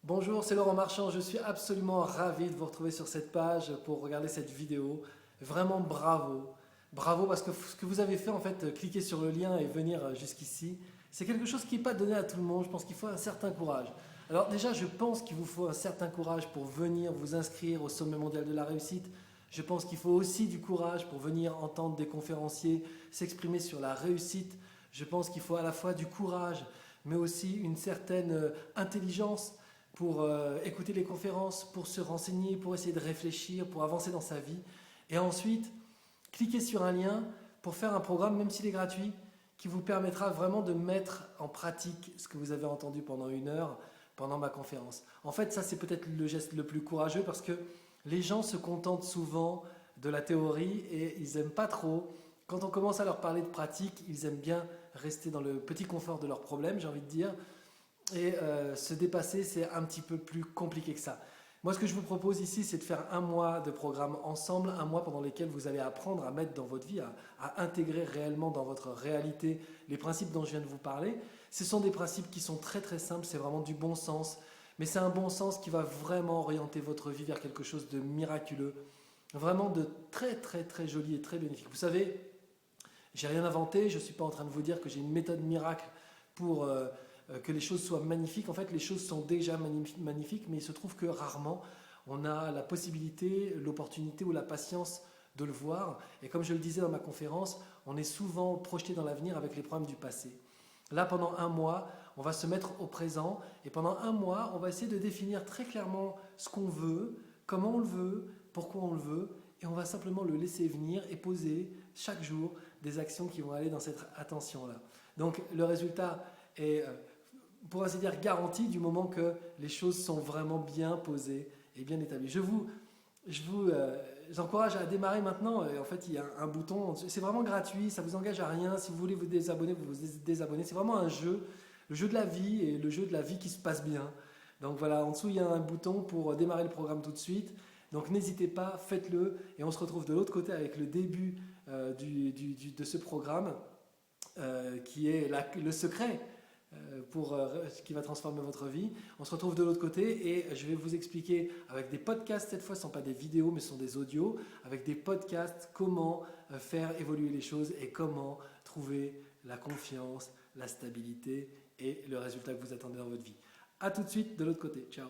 Bonjour, c'est Laurent Marchand. Je suis absolument ravi de vous retrouver sur cette page pour regarder cette vidéo. Vraiment bravo. Bravo parce que ce que vous avez fait, en fait, cliquer sur le lien et venir jusqu'ici, c'est quelque chose qui n'est pas donné à tout le monde. Je pense qu'il faut un certain courage. Alors déjà, je pense qu'il vous faut un certain courage pour venir vous inscrire au Sommet mondial de la réussite. Je pense qu'il faut aussi du courage pour venir entendre des conférenciers s'exprimer sur la réussite. Je pense qu'il faut à la fois du courage, mais aussi une certaine intelligence pour écouter les conférences, pour se renseigner, pour essayer de réfléchir, pour avancer dans sa vie. Et ensuite, cliquez sur un lien pour faire un programme, même s'il est gratuit, qui vous permettra vraiment de mettre en pratique ce que vous avez entendu pendant 1 heure, pendant ma conférence. En fait, ça c'est peut-être le geste le plus courageux parce que les gens se contentent souvent de la théorie et ils n'aiment pas trop. Quand on commence à leur parler de pratique, ils aiment bien rester dans le petit confort de leurs problèmes, j'ai envie de dire. Et se dépasser, c'est un petit peu plus compliqué que ça. Moi, ce que je vous propose ici, c'est de faire 1 mois de programme ensemble, 1 mois pendant lequel vous allez apprendre à mettre dans votre vie, à intégrer réellement dans votre réalité les principes dont je viens de vous parler. Ce sont des principes qui sont très très simples, c'est vraiment du bon sens, mais c'est un bon sens qui va vraiment orienter votre vie vers quelque chose de miraculeux, vraiment de très très très joli et très bénéfique. Vous savez, j'ai rien inventé, je ne suis pas en train de vous dire que j'ai une méthode miracle pour que les choses soient magnifiques. En fait, les choses sont déjà magnifiques, mais il se trouve que rarement on a la possibilité, l'opportunité ou la patience de le voir. Et comme je le disais dans ma conférence, on est souvent projeté dans l'avenir avec les problèmes du passé. Là, pendant 1 mois, on va se mettre au présent et pendant 1 mois, on va essayer de définir très clairement ce qu'on veut, comment on le veut, pourquoi on le veut, et on va simplement le laisser venir et poser chaque jour des actions qui vont aller dans cette attention-là. Donc le résultat est, pour ainsi dire, garanti du moment que les choses sont vraiment bien posées et bien établies. J'encourage à démarrer maintenant. En fait, il y a un bouton, c'est vraiment gratuit, ça ne vous engage à rien. Si vous voulez vous désabonner, vous vous désabonnez. C'est vraiment un jeu, le jeu de la vie et le jeu de la vie qui se passe bien. Donc voilà, en dessous, il y a un bouton pour démarrer le programme tout de suite. Donc n'hésitez pas, faites-le et on se retrouve de l'autre côté avec le début de ce programme qui est le secret qui va transformer votre vie. On se retrouve de l'autre côté et je vais vous expliquer avec des podcasts, cette fois ce ne sont pas des vidéos mais ce sont des audios, avec des podcasts comment faire évoluer les choses et comment trouver la confiance, la stabilité et le résultat que vous attendez dans votre vie. A tout de suite de l'autre côté. Ciao.